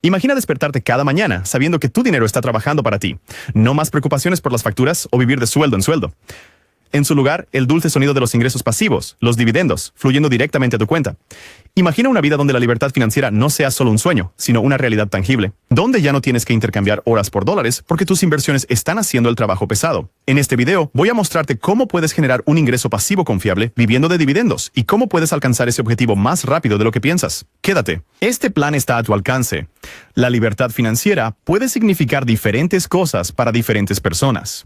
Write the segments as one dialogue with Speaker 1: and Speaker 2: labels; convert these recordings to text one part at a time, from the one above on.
Speaker 1: Imagina despertarte cada mañana sabiendo que tu dinero está trabajando para ti. No más preocupaciones por las facturas o vivir de sueldo en sueldo. En su lugar, el dulce sonido de los ingresos pasivos, los dividendos, fluyendo directamente a tu cuenta. Imagina una vida donde la libertad financiera no sea solo un sueño, sino una realidad tangible, donde ya no tienes que intercambiar horas por dólares porque tus inversiones están haciendo el trabajo pesado. En este video, voy a mostrarte cómo puedes generar un ingreso pasivo confiable viviendo de dividendos y cómo puedes alcanzar ese objetivo más rápido de lo que piensas. Quédate. Este plan está a tu alcance. La libertad financiera puede significar diferentes cosas para diferentes personas.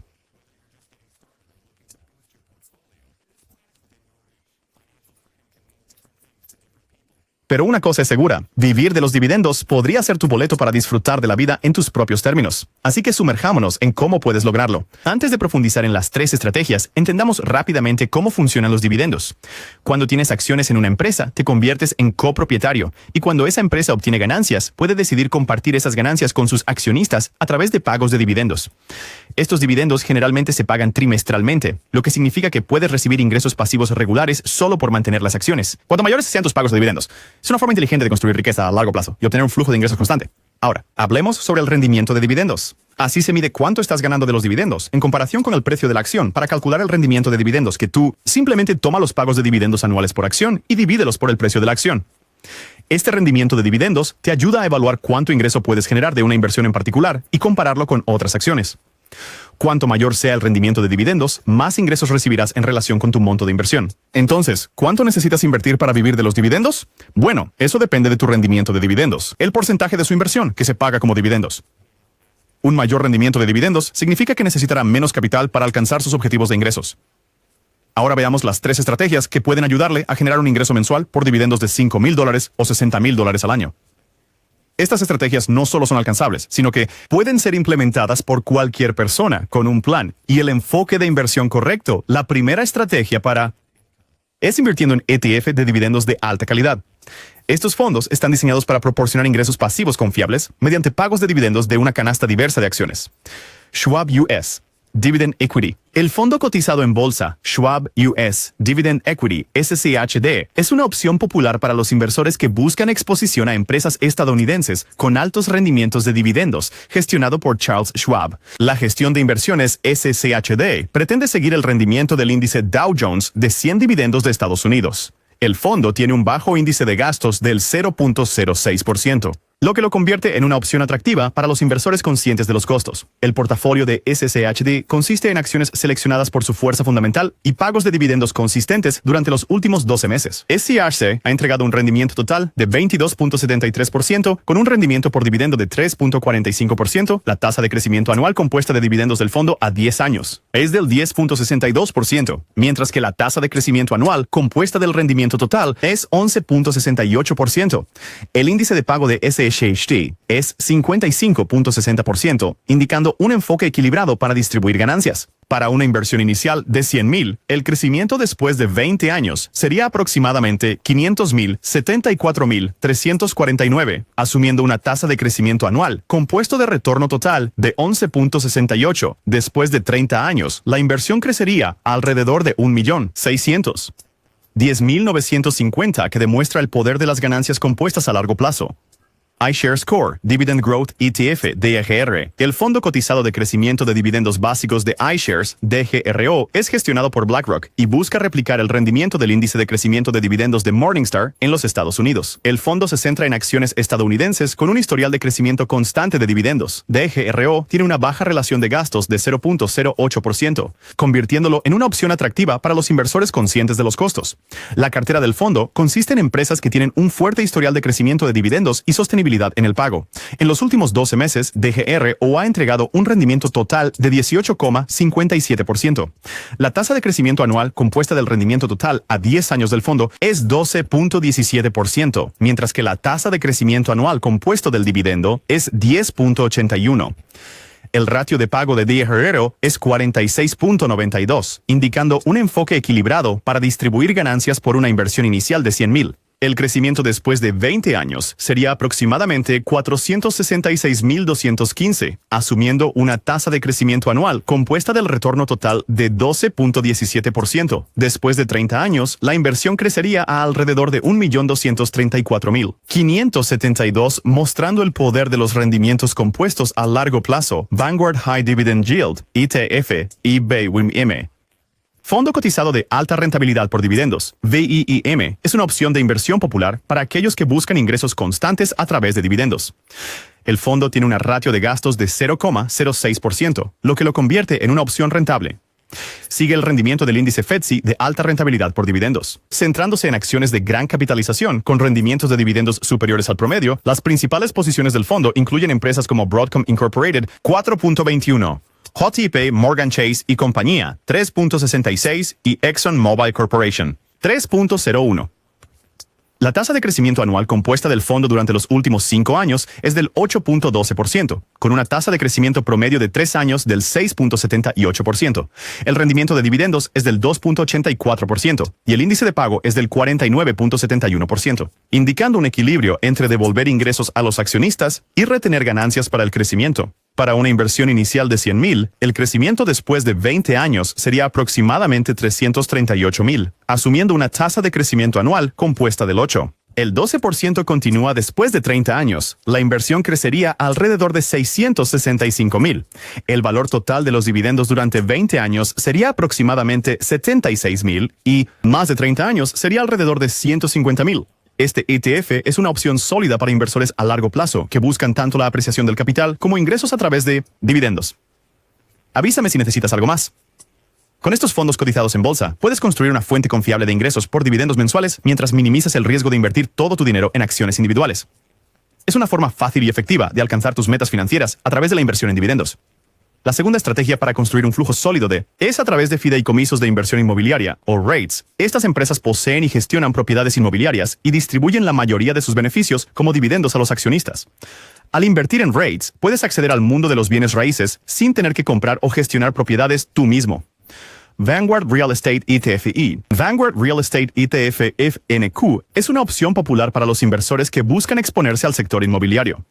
Speaker 1: Pero una cosa es segura, vivir de los dividendos podría ser tu boleto para disfrutar de la vida en tus propios términos. Así que sumerjámonos en cómo puedes lograrlo. Antes de profundizar en las 3 estrategias, entendamos rápidamente cómo funcionan los dividendos. Cuando tienes acciones en una empresa, te conviertes en copropietario, y cuando esa empresa obtiene ganancias, puede decidir compartir esas ganancias con sus accionistas a través de pagos de dividendos. Estos dividendos generalmente se pagan trimestralmente, lo que significa que puedes recibir ingresos pasivos regulares solo por mantener las acciones. Cuanto mayores sean tus pagos de dividendos, es una forma inteligente de construir riqueza a largo plazo y obtener un flujo de ingresos constante. Ahora, hablemos sobre el rendimiento de dividendos. Así se mide cuánto estás ganando de los dividendos en comparación con el precio de la acción para calcular el rendimiento de dividendos, que tú simplemente toma los pagos de dividendos anuales por acción y divídelos por el precio de la acción. Este rendimiento de dividendos te ayuda a evaluar cuánto ingreso puedes generar de una inversión en particular y compararlo con otras acciones. Cuanto mayor sea el rendimiento de dividendos, más ingresos recibirás en relación con tu monto de inversión. Entonces, ¿cuánto necesitas invertir para vivir de los dividendos? Bueno, eso depende de tu rendimiento de dividendos, el porcentaje de su inversión que se paga como dividendos. Un mayor rendimiento de dividendos significa que necesitará menos capital para alcanzar sus objetivos de ingresos. Ahora veamos las 3 estrategias que pueden ayudarle a generar un ingreso mensual por dividendos de $5,000 o $60,000 al año. Estas estrategias no solo son alcanzables, sino que pueden ser implementadas por cualquier persona con un plan y el enfoque de inversión correcto. La primera estrategia es invirtiendo en ETF de dividendos de alta calidad. Estos fondos están diseñados para proporcionar ingresos pasivos confiables mediante pagos de dividendos de una canasta diversa de acciones. Schwab US Dividend Equity. El fondo cotizado en bolsa, Schwab US Dividend Equity, SCHD, es una opción popular para los inversores que buscan exposición a empresas estadounidenses con altos rendimientos de dividendos, gestionado por Charles Schwab. La gestión de inversiones SCHD pretende seguir el rendimiento del índice Dow Jones de 100 dividendos de Estados Unidos. El fondo tiene un bajo índice de gastos del 0.06%. Lo que lo convierte en una opción atractiva para los inversores conscientes de los costos. El portafolio de SCHD consiste en acciones seleccionadas por su fuerza fundamental y pagos de dividendos consistentes durante los últimos 12 meses. SCHD ha entregado un rendimiento total de 22.73%, con un rendimiento por dividendo de 3.45%. La tasa de crecimiento anual compuesta de dividendos del fondo a 10 años es del 10.62%, mientras que la tasa de crecimiento anual compuesta del rendimiento total es 11.68%. El índice de pago de SCHD es 55.60%, indicando un enfoque equilibrado para distribuir ganancias. Para una inversión inicial de $100,000, el crecimiento después de 20 años sería aproximadamente $500,000, $74,349, asumiendo una tasa de crecimiento anual compuesto de retorno total de 11.68. Después de 30 años, la inversión crecería a alrededor de $1,600,000. 10.950, que demuestra el poder de las ganancias compuestas a largo plazo. iShares Core Dividend Growth ETF DGR. El fondo cotizado de crecimiento de dividendos básicos de iShares DGRO es gestionado por BlackRock y busca replicar el rendimiento del índice de crecimiento de dividendos de Morningstar en los Estados Unidos. El fondo se centra en acciones estadounidenses con un historial de crecimiento constante de dividendos. DGRO tiene una baja relación de gastos de 0.08%, convirtiéndolo en una opción atractiva para los inversores conscientes de los costos. La cartera del fondo consiste en empresas que tienen un fuerte historial de crecimiento de dividendos y sostenibilidad en el pago. En los últimos 12 meses, DGRO ha entregado un rendimiento total de 18.57%. La tasa de crecimiento anual compuesta del rendimiento total a 10 años del fondo es 12.17%, mientras que la tasa de crecimiento anual compuesto del dividendo es 10.81%. El ratio de pago de DGRO es 46.92, indicando un enfoque equilibrado para distribuir ganancias por una inversión inicial de $100,000. El crecimiento después de 20 años sería aproximadamente 466.215, asumiendo una tasa de crecimiento anual compuesta del retorno total de 12.17%. Después de 30 años, la inversión crecería a alrededor de 1.234.572, mostrando el poder de los rendimientos compuestos a largo plazo. Vanguard High Dividend Yield, ETF, y VIIM. Fondo cotizado de alta rentabilidad por dividendos, VIIM, es una opción de inversión popular para aquellos que buscan ingresos constantes a través de dividendos. El fondo tiene una ratio de gastos de 0,06%, lo que lo convierte en una opción rentable. Sigue el rendimiento del índice FTSE de alta rentabilidad por dividendos. Centrándose en acciones de gran capitalización con rendimientos de dividendos superiores al promedio, las principales posiciones del fondo incluyen empresas como Broadcom Incorporated, 4.21%. JP Morgan Chase y compañía, 3.66%, y ExxonMobil Corporation, 3.01%. La tasa de crecimiento anual compuesta del fondo durante los últimos 5 años es del 8.12%, con una tasa de crecimiento promedio de 3 años del 6.78%. El rendimiento de dividendos es del 2.84% y el índice de pago es del 49.71%, indicando un equilibrio entre devolver ingresos a los accionistas y retener ganancias para el crecimiento. Para una inversión inicial de $100,000, el crecimiento después de 20 años sería aproximadamente $338,000, asumiendo una tasa de crecimiento anual compuesta del 8%. El 12% continúa después de 30 años. La inversión crecería alrededor de $665,000. El valor total de los dividendos durante 20 años sería aproximadamente $76,000 y más de 30 años sería alrededor de $150,000. Este ETF es una opción sólida para inversores a largo plazo que buscan tanto la apreciación del capital como ingresos a través de dividendos. Avísame si necesitas algo más. Con estos fondos cotizados en bolsa, puedes construir una fuente confiable de ingresos por dividendos mensuales mientras minimizas el riesgo de invertir todo tu dinero en acciones individuales. Es una forma fácil y efectiva de alcanzar tus metas financieras a través de la inversión en dividendos. La segunda estrategia para construir un flujo sólido es a través de fideicomisos de inversión inmobiliaria, o REITs. Estas empresas poseen y gestionan propiedades inmobiliarias y distribuyen la mayoría de sus beneficios como dividendos a los accionistas. Al invertir en REITs, puedes acceder al mundo de los bienes raíces sin tener que comprar o gestionar propiedades tú mismo. Vanguard Real Estate ETF. Vanguard Real Estate ETF FNQ es una opción popular para los inversores que buscan exponerse al sector inmobiliario.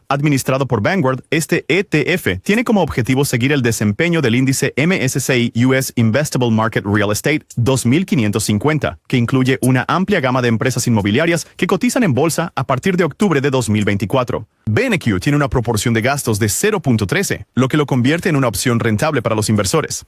Speaker 1: Administrado por Vanguard, este ETF tiene como objetivo seguir el desempeño del índice MSCI US Investable Market Real Estate 2550, que incluye una amplia gama de empresas inmobiliarias que cotizan en bolsa a partir de octubre de 2024. VNQ tiene una proporción de gastos de 0.13, lo que lo convierte en una opción rentable para los inversores.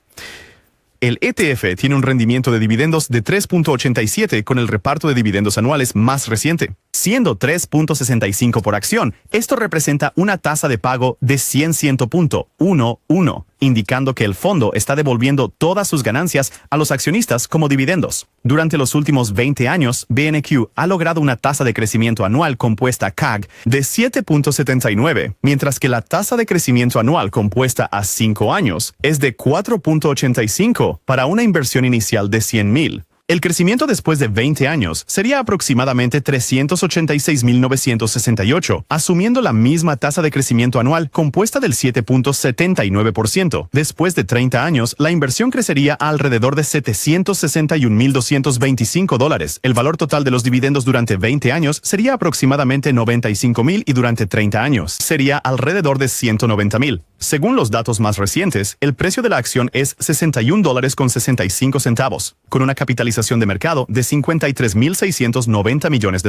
Speaker 1: El ETF tiene un rendimiento de dividendos de 3.87 con el reparto de dividendos anuales más reciente, siendo 3.65 por acción. Esto representa una tasa de pago de 100.11, indicando que el fondo está devolviendo todas sus ganancias a los accionistas como dividendos. Durante los últimos 20 años, VNQ ha logrado una tasa de crecimiento anual compuesta CAG de 7.79, mientras que la tasa de crecimiento anual compuesta a 5 años es de 4.85 para una inversión inicial de $100,000. El crecimiento después de 20 años sería aproximadamente 386.968, asumiendo la misma tasa de crecimiento anual compuesta del 7.79%. Después de 30 años, la inversión crecería a alrededor de $761.225. El valor total de los dividendos durante 20 años sería aproximadamente $95,000 y durante 30 años sería alrededor de $190,000. Según los datos más recientes, el precio de la acción es $61.65, con una capitalización de mercado de $53.690 millones.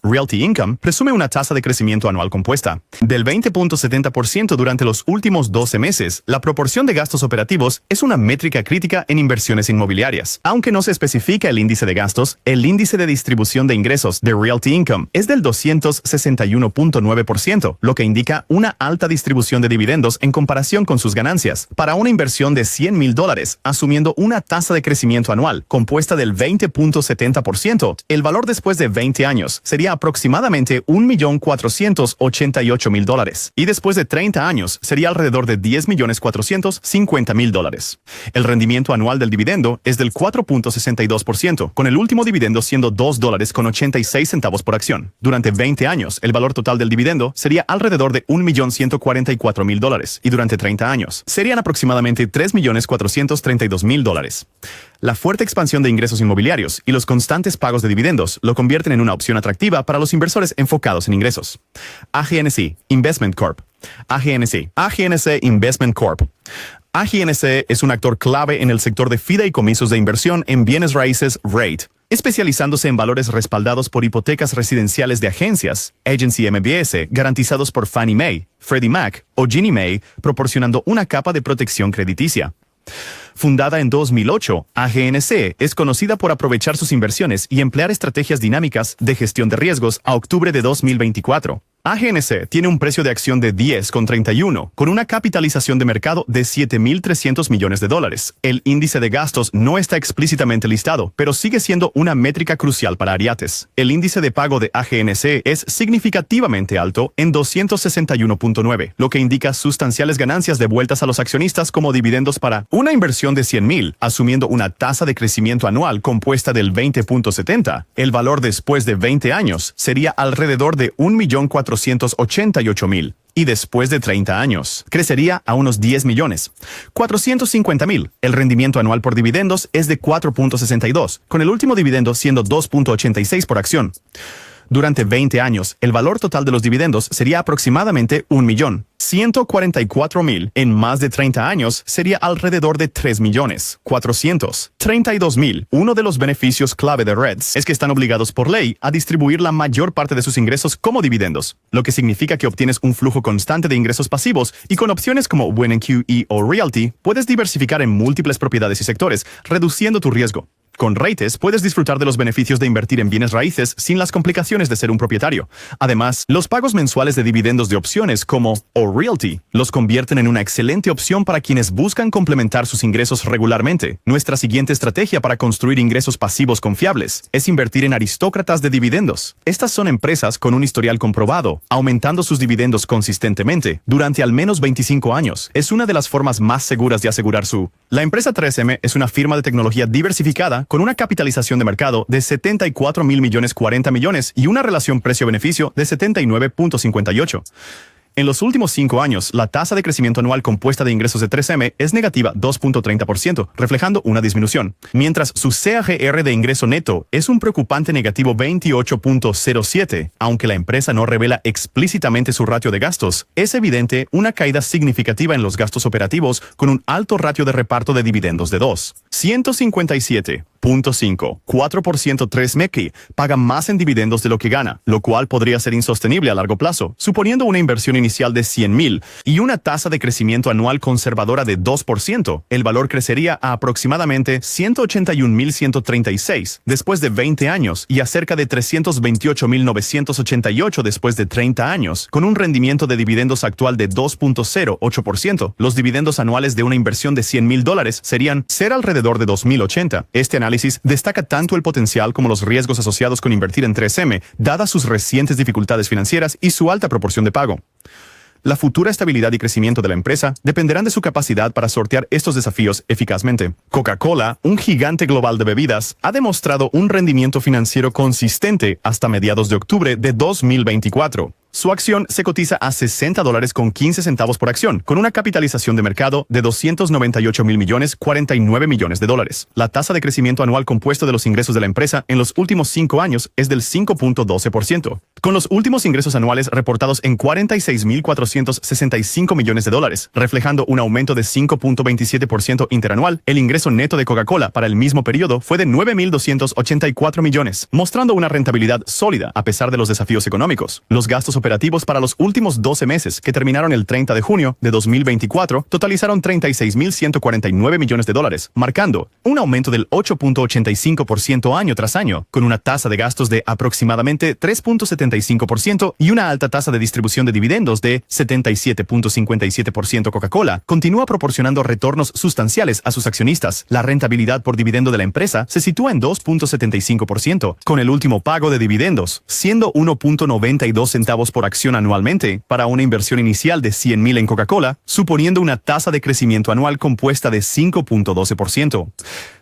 Speaker 1: Realty Income presume una tasa de crecimiento anual compuesta del 20.70% durante los últimos 12 meses. La proporción de gastos operativos es una métrica crítica en inversiones inmobiliarias. Aunque no se especifica el índice de gastos, el índice de distribución de ingresos de Realty Income es del 261.9%, lo que indica una alta distribución de dividendos en comparación con sus ganancias. Para una inversión de $100,000, asumiendo una tasa de crecimiento anual compuesta del 20.70%, el valor después de 20 años sería aproximadamente $1.488.000 y después de 30 años sería alrededor de $10.450.000. El rendimiento anual del dividendo es del 4.62%, con el último dividendo siendo $2.86 por acción. Durante 20 años, el valor total del dividendo sería alrededor de $1.144.000 y durante 30 años serían aproximadamente $3.432.000. La fuerte expansión de ingresos inmobiliarios y los constantes pagos de dividendos lo convierten en una opción atractiva para los inversores enfocados en ingresos. AGNC Investment Corp. AGNC Investment Corp. AGNC es un actor clave en el sector de fideicomisos de inversión en bienes raíces REIT, especializándose en valores respaldados por hipotecas residenciales de agencias, Agency MBS, garantizados por Fannie Mae, Freddie Mac o Ginnie Mae, proporcionando una capa de protección crediticia. Fundada en 2008, AGNC es conocida por aprovechar sus inversiones y emplear estrategias dinámicas de gestión de riesgos a octubre de 2024. AGNC tiene un precio de acción de 10,31, con una capitalización de mercado de $7.300 millones. El índice de gastos no está explícitamente listado, pero sigue siendo una métrica crucial para Ariates. El índice de pago de AGNC es significativamente alto en 261.9, lo que indica sustanciales ganancias devueltas a los accionistas como dividendos para una inversión de $100,000, asumiendo una tasa de crecimiento anual compuesta del 20.70. El valor después de 20 años sería alrededor de 1.488.000 y después de 30 años crecería a unos 10.450.000. El rendimiento anual por dividendos es de 4.62, con el último dividendo siendo 2.86 por acción. Durante 20 años, el valor total de los dividendos sería aproximadamente 1.144.000. En más de 30 años, sería alrededor de 3.432.000. Uno de los beneficios clave de REITs es que están obligados por ley a distribuir la mayor parte de sus ingresos como dividendos, lo que significa que obtienes un flujo constante de ingresos pasivos y con opciones como WNQE o Realty, puedes diversificar en múltiples propiedades y sectores, reduciendo tu riesgo. Con REITs puedes disfrutar de los beneficios de invertir en bienes raíces sin las complicaciones de ser un propietario. Además, los pagos mensuales de dividendos de opciones como o Realty los convierten en una excelente opción para quienes buscan complementar sus ingresos regularmente. Nuestra siguiente estrategia para construir ingresos pasivos confiables es invertir en aristócratas de dividendos. Estas son empresas con un historial comprobado, aumentando sus dividendos consistentemente durante al menos 25 años. Es una de las formas más seguras de asegurar su. La empresa 3M es una firma de tecnología diversificada con una capitalización de mercado de $74.040 millones y una relación precio-beneficio de 79.58. En los últimos 5 años, la tasa de crecimiento anual compuesta de ingresos de 3M es negativa 2.30%, reflejando una disminución, mientras su CAGR de ingreso neto es un preocupante negativo 28.07. Aunque la empresa no revela explícitamente su ratio de gastos, es evidente una caída significativa en los gastos operativos con un alto ratio de reparto de dividendos de 157.5. 4% 3M paga más en dividendos de lo que gana, lo cual podría ser insostenible a largo plazo, suponiendo una inversión inicial de $100,000 y una tasa de crecimiento anual conservadora de 2%. El valor crecería a aproximadamente 181.136 después de 20 años y a cerca de 328.988 después de 30 años, con un rendimiento de dividendos actual de 2.08%. Los dividendos anuales de una inversión de $100,000 serían ser alrededor de 2.080. Este análisis destaca tanto el potencial como los riesgos asociados con invertir en 3M, dadas sus recientes dificultades financieras y su alta proporción de pago. La futura estabilidad y crecimiento de la empresa dependerán de su capacidad para sortear estos desafíos eficazmente. Coca-Cola, un gigante global de bebidas, ha demostrado un rendimiento financiero consistente hasta mediados de octubre de 2024. Su acción se cotiza a $60.15 por acción, con una capitalización de mercado de $298.049 millones. La tasa de crecimiento anual compuesto de los ingresos de la empresa en los últimos 5 años es del 5.12%, con los últimos ingresos anuales reportados en $46.465 millones, reflejando un aumento de 5.27% interanual. El ingreso neto de Coca-Cola para el mismo periodo fue de $9.284 millones, mostrando una rentabilidad sólida a pesar de los desafíos económicos. Los gastos operativos para los últimos 12 meses, que terminaron el 30 de junio de 2024, totalizaron $36.149 millones, marcando un aumento del 8.85% año tras año, con una tasa de gastos de aproximadamente 3.75% y una alta tasa de distribución de dividendos de 77.57%. Coca-Cola continúa proporcionando retornos sustanciales a sus accionistas. La rentabilidad por dividendo de la empresa se sitúa en 2.75%, con el último pago de dividendos siendo 1.92 centavos por acción anualmente para una inversión inicial de $100,000 en Coca-Cola, suponiendo una tasa de crecimiento anual compuesta de 5.12%.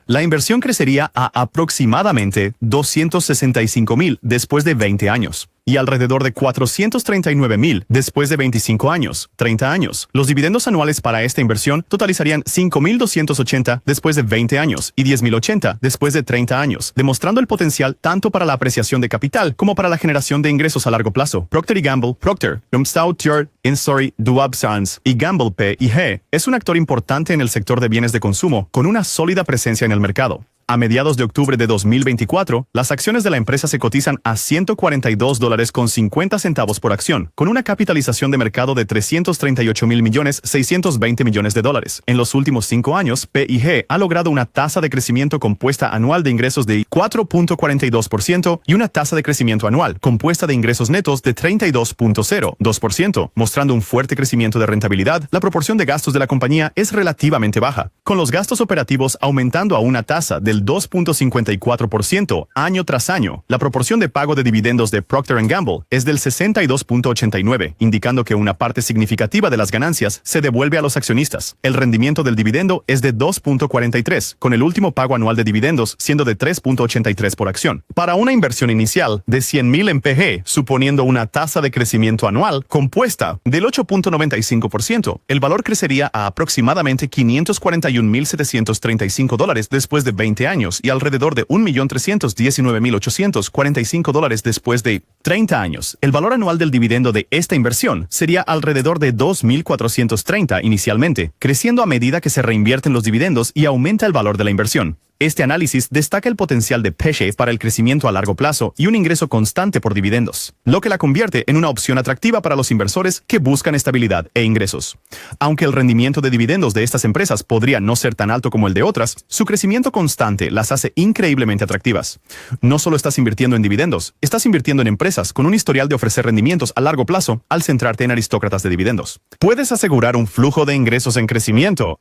Speaker 1: La inversión crecería a aproximadamente $265,000 después de 20 años. y alrededor de 439,000 después de 25 años, 30 años. Los dividendos anuales para esta inversión totalizarían 5,280 después de 20 años y 10,080 después de 30 años, demostrando el potencial tanto para la apreciación de capital como para la generación de ingresos a largo plazo. Procter & Gamble, Procter, Rumstout, Instory, Duab Sons y Gamble P&G es un actor importante en el sector de bienes de consumo con una sólida presencia en el mercado. A mediados de octubre de 2024, las acciones de la empresa se cotizan a $142.50 por acción, con una capitalización de mercado de $338,620 millones. En los últimos 5 años, P&G ha logrado una tasa de crecimiento compuesta anual de ingresos de 4.42% y una tasa de crecimiento anual compuesta de ingresos netos de 32.02%, mostrando un fuerte crecimiento de rentabilidad. La proporción de gastos de la compañía es relativamente baja, con los gastos operativos aumentando a una tasa del 2.54% año tras año. La proporción de pago de dividendos de Procter & Gamble es del 62.89%, indicando que una parte significativa de las ganancias se devuelve a los accionistas. El rendimiento del dividendo es de 2.43%, con el último pago anual de dividendos siendo de 3.83 por acción. Para una inversión inicial de 100,000 en PG, suponiendo una tasa de crecimiento anual compuesta del 8.95%, el valor crecería a aproximadamente $541,735 después de 20 años y alrededor de $1,319,845 después de 30 años. El valor anual del dividendo de esta inversión sería alrededor de $2,430 inicialmente, creciendo a medida que se reinvierten los dividendos y aumenta el valor de la inversión. Este análisis destaca el potencial de P&G para el crecimiento a largo plazo y un ingreso constante por dividendos, lo que la convierte en una opción atractiva para los inversores que buscan estabilidad e ingresos. Aunque el rendimiento de dividendos de estas empresas podría no ser tan alto como el de otras, su crecimiento constante las hace increíblemente atractivas. No solo estás invirtiendo en dividendos, estás invirtiendo en empresas con un historial de ofrecer rendimientos a largo plazo al centrarte en aristócratas de dividendos. Puedes asegurar un flujo de ingresos en crecimiento.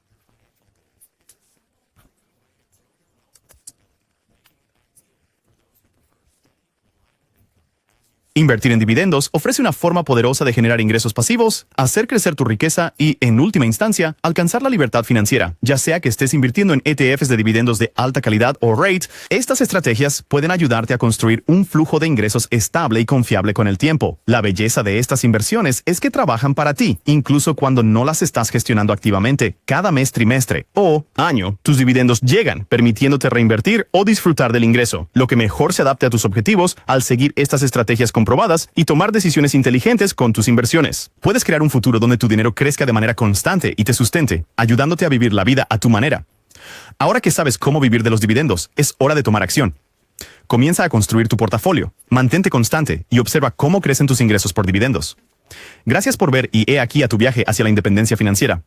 Speaker 1: Invertir en dividendos ofrece una forma poderosa de generar ingresos pasivos, hacer crecer tu riqueza y, en última instancia, alcanzar la libertad financiera. Ya sea que estés invirtiendo en ETFs de dividendos de alta calidad o REIT, estas estrategias pueden ayudarte a construir un flujo de ingresos estable y confiable con el tiempo. La belleza de estas inversiones es que trabajan para ti, incluso cuando no las estás gestionando activamente. Cada mes, trimestre o año, tus dividendos llegan, permitiéndote reinvertir o disfrutar del ingreso, lo que mejor se adapte a tus objetivos al seguir estas estrategias comprobadas y tomar decisiones inteligentes con tus inversiones. Puedes crear un futuro donde tu dinero crezca de manera constante y te sustente, ayudándote a vivir la vida a tu manera. Ahora que sabes cómo vivir de los dividendos, es hora de tomar acción. Comienza a construir tu portafolio, mantente constante y observa cómo crecen tus ingresos por dividendos. Gracias por ver y he aquí a tu viaje hacia la independencia financiera.